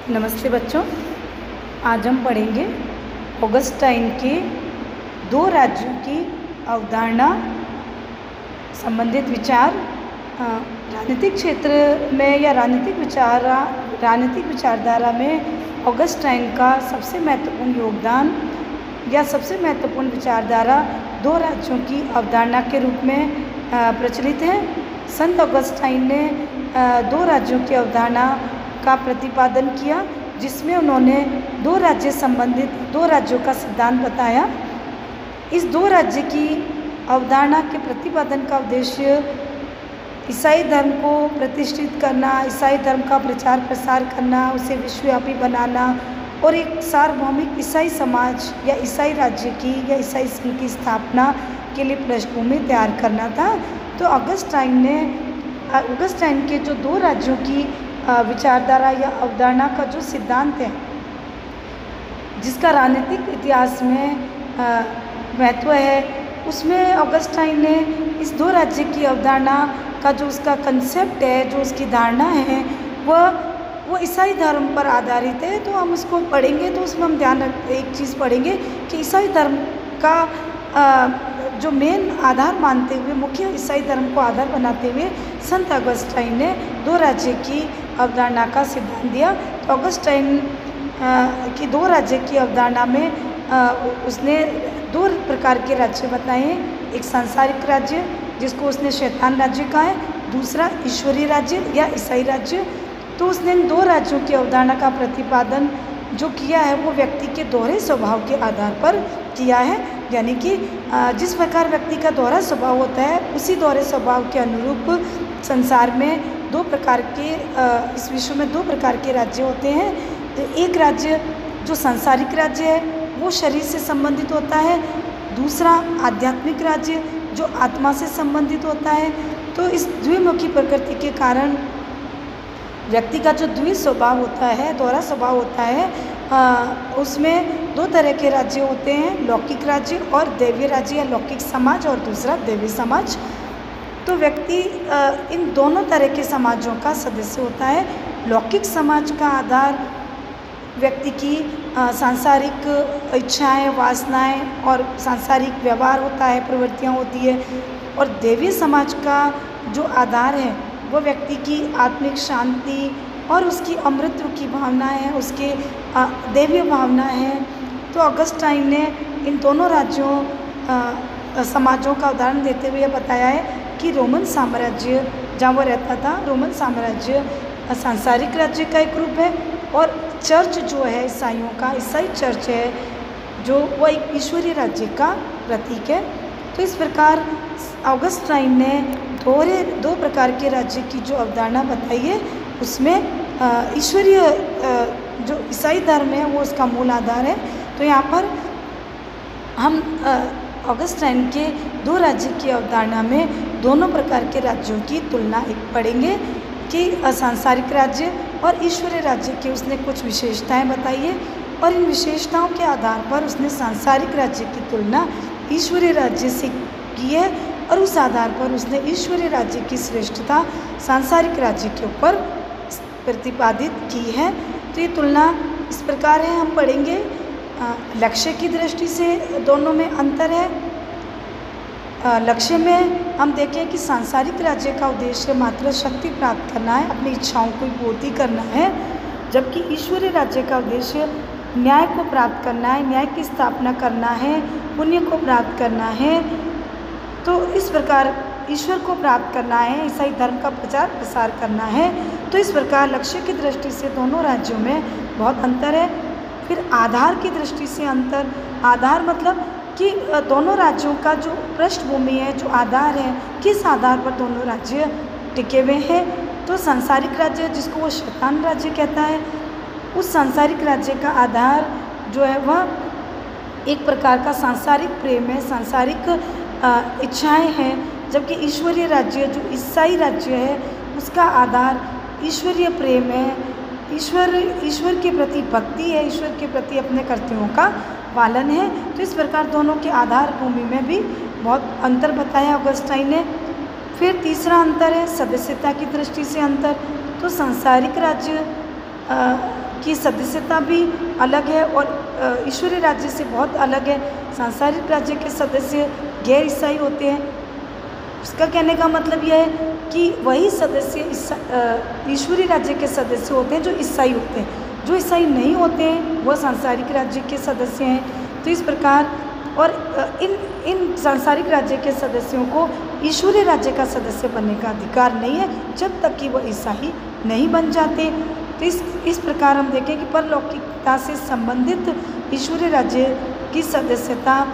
नमस्ते बच्चों, आज हम पढ़ेंगे ऑगस्टाइन के दो राज्यों की अवधारणा संबंधित विचार। राजनीतिक क्षेत्र में या राजनीतिक विचारधारा में ऑगस्टाइन का सबसे महत्वपूर्ण योगदान या सबसे महत्वपूर्ण विचारधारा दो राज्यों की अवधारणा के रूप में प्रचलित है। संत ऑगस्टाइन ने दो राज्यों की अवधारणा का प्रतिपादन किया, जिसमें उन्होंने दो राज्यों का सिद्धांत बताया। इस दो राज्य की अवधारणा के प्रतिपादन का उद्देश्य ईसाई धर्म को प्रतिष्ठित करना, ईसाई धर्म का प्रचार प्रसार करना, उसे विश्वव्यापी बनाना और एक सार्वभौमिक ईसाई समाज या ईसाई राज्य की या ईसाई संघ की स्थापना के लिए पृष्ठभूमि तैयार करना था। तो ऑगस्टाइन के जो दो राज्यों की विचारधारा या अवधारणा का जो सिद्धांत है, जिसका राजनीतिक इतिहास में महत्व है, उसमें ऑगस्टाइन ने इस दो राज्य की अवधारणा का जो उसका कंसेप्ट है, जो उसकी धारणा है, वो ईसाई धर्म पर आधारित है। तो हम उसको पढ़ेंगे तो उसमें हम एक चीज़ पढ़ेंगे कि ईसाई धर्म का जो मेन आधार मानते हुए, मुख्य ईसाई धर्म को आधार बनाते हुए संत ऑगस्टाइन ने दो राज्य की अवधारणा का सिद्धांत दिया। तो ऑगस्टाइन की दो राज्य की अवधारणा में उसने दो प्रकार के राज्य बताए। एक सांसारिक राज्य, जिसको उसने शैतान राज्य कहा है, दूसरा ईश्वरीय राज्य या ईसाई राज्य। तो उसने इन दो राज्यों की अवधारणा का प्रतिपादन जो किया है, वो व्यक्ति के दोहरे स्वभाव के आधार पर किया है। यानी कि जिस प्रकार व्यक्ति का दोहरा स्वभाव होता है, उसी दोहरे स्वभाव के अनुरूप संसार में दो प्रकार के इस विश्व में दो प्रकार के राज्य होते हैं। तो एक राज्य जो सांसारिक राज्य है, वो शरीर से संबंधित होता है। दूसरा आध्यात्मिक राज्य जो आत्मा से संबंधित होता है। तो इस द्विमुखी प्रकृति के कारण व्यक्ति का जो द्वि स्वभाव होता है, दोहरा स्वभाव होता है, उसमें दो तरह के राज्य होते हैं, लौकिक राज्य और दैवीय राज्य या लौकिक समाज और दूसरा दैवीय समाज। तो व्यक्ति इन दोनों तरह के समाजों का सदस्य होता है। लौकिक समाज का आधार व्यक्ति की सांसारिक इच्छाएं, वासनाएं और सांसारिक व्यवहार होता है, प्रवृत्तियां होती है। और दैवीय समाज का जो आधार है, वो व्यक्ति की आत्मिक शांति और उसकी अमृत की भावना है, उसके दैवीय भावना है। तो ऑगस्टाइन ने इन दोनों समाजों का उदाहरण देते हुए बताया है कि रोमन साम्राज्य जहाँ वो रहता था, रोमन साम्राज्य सांसारिक राज्य का एक रूप है, और चर्च जो है ईसाइयों का, ईसाई चर्च है जो वो एक ईश्वरीय राज्य का प्रतीक है। तो इस प्रकार ऑगस्टाइन ने दो प्रकार के राज्य की जो अवधारणा बताई है, उसमें ईश्वरीय जो ईसाई धर्म है वो उसका मूल आधार है। तो यहाँ पर हम ऑगस्टाइन के दो राज्य की अवधारणा में दोनों प्रकार के राज्यों की तुलना पढ़ेंगे कि सांसारिक राज्य और ईश्वरीय राज्य की उसने कुछ विशेषताएं बताई है, और इन विशेषताओं के आधार पर उसने सांसारिक राज्य की तुलना ईश्वरीय राज्य से की है, और उस आधार पर उसने ईश्वरीय राज्य की श्रेष्ठता सांसारिक राज्य के ऊपर प्रतिपादित की है। तो ये तुलना इस प्रकार है, हम पढ़ेंगे। लक्ष्य की दृष्टि से दोनों में अंतर है। लक्ष्य में हम देखें कि सांसारिक राज्य का उद्देश्य मात्र शक्ति प्राप्त करना है, अपनी इच्छाओं की पूर्ति करना है, जबकि ईश्वरीय राज्य का उद्देश्य न्याय को प्राप्त करना है, न्याय की स्थापना करना है, पुण्य को प्राप्त करना है। तो इस प्रकार ईश्वर को प्राप्त करना है, ईसाई धर्म का प्रचार प्रसार करना है। तो इस प्रकार लक्ष्य की दृष्टि से दोनों राज्यों में बहुत अंतर है। फिर आधार की दृष्टि से अंतर, आधार मतलब कि दोनों राज्यों का जो पृष्ठभूमि है, जो आधार है, किस आधार पर दोनों राज्य टिके हुए हैं। तो सांसारिक राज्य, जिसको वो शैतान राज्य कहता है, उस सांसारिक राज्य का आधार जो है वह एक प्रकार का सांसारिक प्रेम है, सांसारिक इच्छाएं हैं। जबकि ईश्वरीय राज्य जो ईसाई राज्य है, उसका आधार ईश्वरीय प्रेम है, ईश्वर के प्रति भक्ति है, ईश्वर के प्रति अपने कर्तव्यों का पालन है। तो इस प्रकार दोनों के आधार भूमि में भी बहुत अंतर बताया ऑगस्टाइन ने। फिर तीसरा अंतर है सदस्यता की दृष्टि से अंतर। तो सांसारिक राज्य की सदस्यता भी अलग है और ईश्वरीय राज्य से बहुत अलग है। सांसारिक राज्य के सदस्य गैर ईसाई होते हैं। उसका कहने का मतलब यह है कि वही सदस्य ईश्वरीय राज्य के सदस्य होते हैं जो ईसाई होते हैं। जो ईसाई नहीं होते हैं वह सांसारिक राज्य के सदस्य हैं। तो इस प्रकार और इन सांसारिक राज्य के सदस्यों को ईश्वरीय राज्य का सदस्य बनने का अधिकार नहीं है जब तक कि वह ईसाई नहीं बन जाते। तो इस प्रकार हम देखें कि परलौकिकता से संबंधित ईश्वरीय राज्य की सदस्यता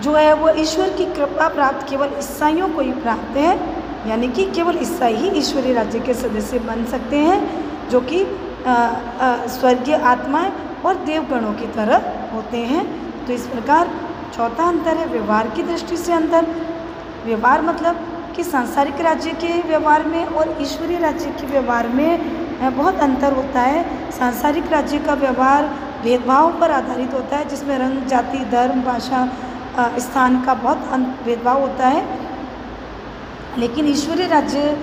जो है वो ईश्वर की कृपा प्राप्त केवल ईसाइयों को ही प्राप्त है, यानी कि केवल ईसाई ही ईश्वरीय राज्य के सदस्य बन सकते हैं, जो कि स्वर्गीय आत्माएं और देवगणों की तरह होते हैं। तो इस प्रकार चौथा अंतर है व्यवहार की दृष्टि से अंतर। व्यवहार मतलब कि सांसारिक राज्य के व्यवहार में और ईश्वरीय राज्य के व्यवहार में बहुत अंतर होता है। सांसारिक राज्य का व्यवहार भेदभाव पर आधारित होता है, जिसमें रंग, जाति, धर्म, भाषा, स्थान का बहुत भेदभाव होता है। लेकिन ईश्वरीय राज्य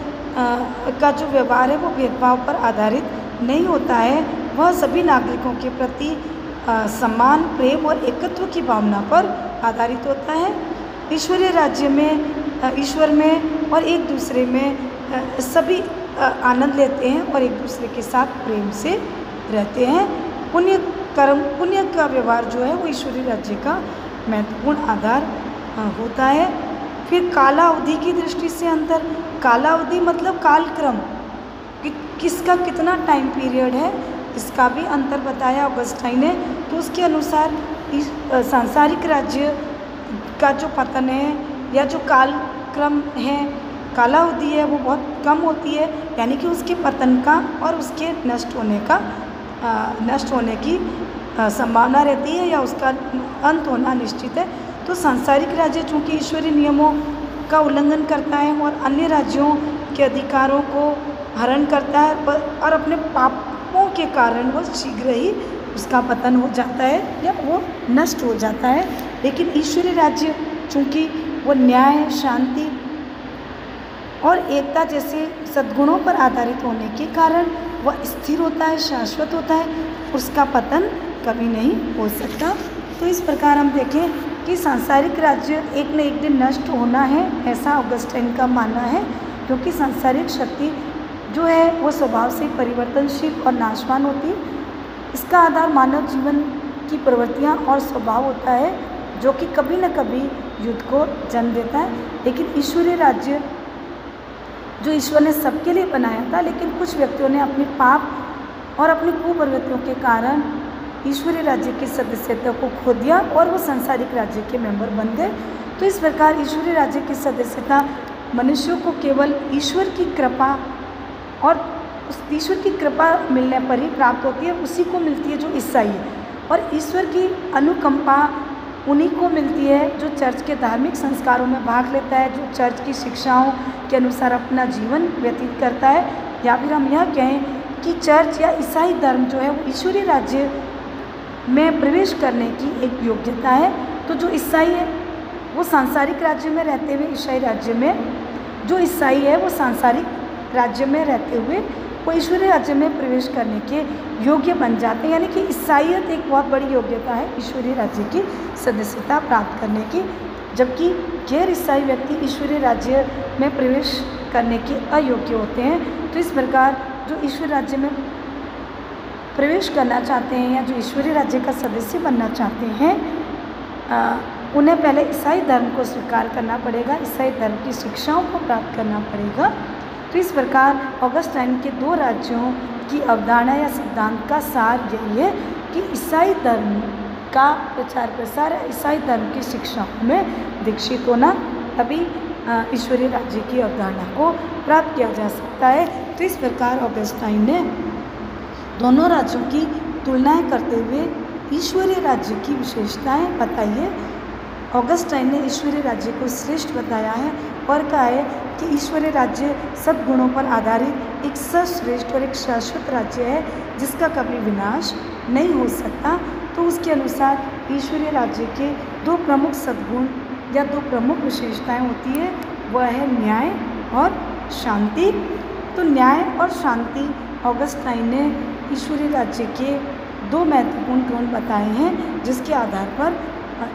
का जो व्यवहार है वो भेदभाव पर आधारित नहीं होता है। वह सभी नागरिकों के प्रति सम्मान, प्रेम और एकत्व की भावना पर आधारित होता है। ईश्वरीय राज्य में ईश्वर में और एक दूसरे में सभी आनंद लेते हैं और एक दूसरे के साथ प्रेम से रहते हैं। पुण्य का व्यवहार जो है वो ईश्वरीय राज्य का महत्वपूर्ण आधार होता है। फिर कालावधि की दृष्टि से अंतर। कालावधि मतलब कालक्रम, कि किसका कितना टाइम पीरियड है, इसका भी अंतर बताया ऑगस्टाइन ने। तो उसके अनुसार सांसारिक राज्य का जो पतन है या जो कालक्रम है, कालावधि है, वो बहुत कम होती है, यानी कि उसके पतन का और उसके नष्ट होने की संभावना रहती है या उसका अंत होना निश्चित है। तो सांसारिक राज्य चूँकि ईश्वरीय नियमों का उल्लंघन करता है और अन्य राज्यों के अधिकारों को हरण करता है और अपने पापों के कारण वो शीघ्र ही उसका पतन हो जाता है या वो नष्ट हो जाता है। लेकिन ईश्वरीय राज्य चूँकि वो न्याय, शांति और एकता जैसे सद्गुणों पर आधारित होने के कारण वह स्थिर होता है, शाश्वत होता है, उसका पतन कभी नहीं हो सकता। तो इस प्रकार हम देखें कि सांसारिक राज्य एक न एक दिन नष्ट होना है, ऐसा ऑगस्टाइन का मानना है, क्योंकि सांसारिक शक्ति जो है वो स्वभाव से परिवर्तनशील और नाशवान होती है। इसका आधार मानव जीवन की प्रवृत्तियाँ और स्वभाव होता है, जो कि कभी न कभी युद्ध को जन्म देता है। लेकिन ईश्वरीय राज्य जो ईश्वर ने सबके लिए बनाया था, लेकिन कुछ व्यक्तियों ने अपने पाप और अपनी कुप्रवृत्तियों के कारण ईश्वरीय राज्य की सदस्यता को खो दिया और वो सांसारिक राज्य के मेंबर बन गए। तो इस प्रकार ईश्वरीय राज्य की सदस्यता मनुष्यों को केवल ईश्वर की कृपा और उस ईश्वर की कृपा मिलने पर ही प्राप्त होती है, उसी को मिलती है जो ईसाई है। और ईश्वर की अनुकंपा उन्हीं को मिलती है जो चर्च के धार्मिक संस्कारों में भाग लेता है, जो चर्च की शिक्षाओं के अनुसार अपना जीवन व्यतीत करता है। या फिर हम यह कहें कि चर्च या ईसाई धर्म जो है वो ईश्वरीय राज्य में प्रवेश करने की एक योग्यता है। तो जो ईसाई है वो सांसारिक राज्य में रहते हुए ईसाई राज्य में, जो ईसाई है वो सांसारिक राज्य में रहते हुए वो ईश्वरीय राज्य में प्रवेश करने के योग्य बन जाते हैं। यानी कि ईसाईयत एक बहुत बड़ी योग्यता है ईश्वरीय राज्य की सदस्यता प्राप्त करने की, जबकि गैर ईसाई व्यक्ति ईश्वरीय राज्य में प्रवेश करने के अयोग्य होते हैं। तो इस प्रकार जो ईश्वरीय राज्य में प्रवेश करना चाहते हैं या जो ईश्वरीय राज्य का सदस्य बनना चाहते हैं, उन्हें पहले ईसाई धर्म को स्वीकार करना पड़ेगा, ईसाई धर्म की शिक्षाओं को प्राप्त करना पड़ेगा। तो इस प्रकार ऑगस्टाइन के दो राज्यों की अवधारणा या सिद्धांत का सार यही है कि ईसाई धर्म का प्रचार प्रसार, ईसाई धर्म की शिक्षाओं में दीक्षित होना, तभी ईश्वरीय राज्य की अवधारणा को प्राप्त किया जा सकता है। तो इस प्रकार ऑगस्टाइन ने दोनों राज्यों की तुलनाएं करते हुए ईश्वरीय राज्य की विशेषताएं बताई है। ऑगस्टाइन ने ईश्वरीय राज्य को श्रेष्ठ बताया है और कहा है कि ईश्वरीय राज्य सद्गुणों पर आधारित एक सर्वश्रेष्ठ और एक शाश्वत राज्य है, जिसका कभी विनाश नहीं हो सकता। तो उसके अनुसार ईश्वरीय राज्य के दो प्रमुख सद्गुण या दो प्रमुख विशेषताएं होती है, वह है न्याय और शांति। तो न्याय और शांति ऑगस्टाइन ने ईश्वरीय राज्य के दो महत्वपूर्ण गुण बताए हैं जिसके आधार पर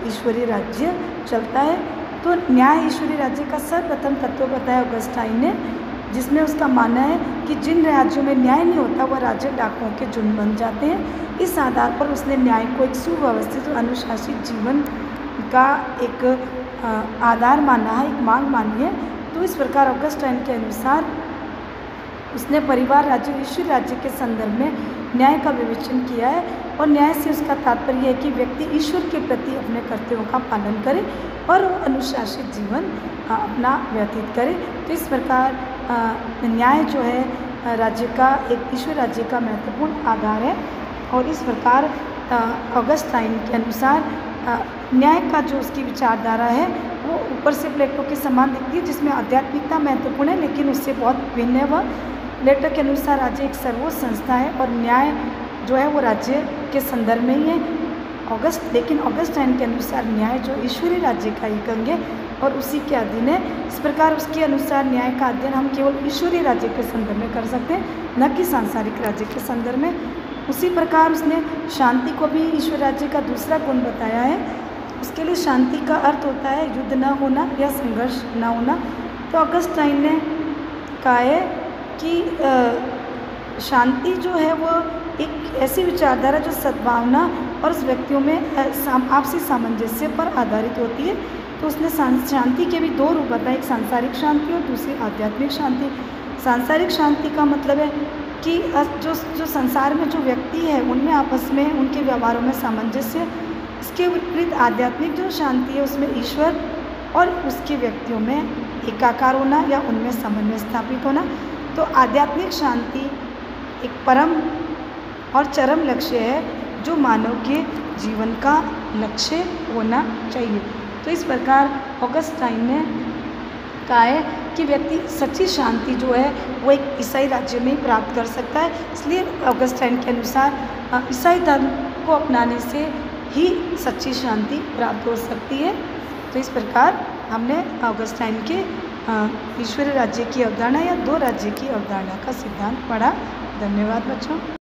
ईश्वरीय राज्य चलता है। तो न्याय ईश्वरीय राज्य का सर्वप्रथम तत्व बताया ऑगस्टाइन ने, जिसमें उसका मानना है कि जिन राज्यों में न्याय नहीं होता वह राज्य डाकुओं के झुंड बन जाते हैं। इस आधार पर उसने न्याय को एक सुव्यवस्थित और अनुशासित जीवन का एक आधार माना है, एक मांग मानी है। तो इस प्रकार ऑगस्टाइन के अनुसार उसने परिवार राज्य और ईश्वर राज्य के संदर्भ में न्याय का विवेचन किया है। और न्याय से उसका तात्पर्य है कि व्यक्ति ईश्वर के प्रति अपने कर्तव्यों का पालन करे और अनुशासित जीवन अपना व्यतीत करे। तो इस प्रकार न्याय जो है राज्य का, एक ईश्वर राज्य का महत्वपूर्ण आधार है। और इस प्रकार ऑगस्टाइन के अनुसार न्याय का जो उसकी विचारधारा है वो ऊपर से प्लेटो के समान दिखती है, जिसमें आध्यात्मिकता महत्वपूर्ण है लेकिन उससे बहुत भिन्न है। वह प्लेटो के अनुसार राज्य एक सर्वोच्च संस्था है और न्याय जो है वो राज्य के संदर्भ में ही है। लेकिन ऑगस्टाइन के अनुसार न्याय जो ईश्वरीय राज्य का एक अंग है और उसी के अधीन है। इस प्रकार उसके अनुसार न्याय का अध्ययन हम केवल ईश्वरीय राज्य के संदर्भ में कर सकते हैं, न कि सांसारिक राज्य के संदर्भ में। उसी प्रकार उसने शांति को भी ईश्वर राज्य का दूसरा गुण बताया है। उसके लिए शांति का अर्थ होता है युद्ध न होना या संघर्ष न होना। तो ऑगस्टाइन ने कहा है कि शांति जो है वो एक ऐसी विचारधारा जो सद्भावना और उस व्यक्तियों में आपसी सामंजस्य पर आधारित होती है। तो उसने शांति के भी दो रूप बताए, एक सांसारिक शांति और दूसरी आध्यात्मिक शांति। सांसारिक शांति का मतलब है कि जो संसार में जो व्यक्ति है उनमें आपस में उनके व्यवहारों में सामंजस्य। इसके विपरीत आध्यात्मिक जो शांति है उसमें ईश्वर और उसके व्यक्तियों में एकाकार होना या उनमें समन्वय स्थापित होना। तो आध्यात्मिक शांति एक परम और चरम लक्ष्य है जो मानव के जीवन का लक्ष्य होना चाहिए। तो इस प्रकार ऑगस्टाइन ने कहा है कि व्यक्ति सच्ची शांति जो है वो एक ईसाई राज्य में ही प्राप्त कर सकता है। इसलिए ऑगस्टाइन के अनुसार ईसाई धर्म को अपनाने से ही सच्ची शांति प्राप्त हो सकती है। तो इस प्रकार हमने ऑगस्टाइन के ईश्वरीय राज्य की अवधारणा या दो राज्य की अवधारणा का सिद्धांत पढ़ा। धन्यवाद बच्चों।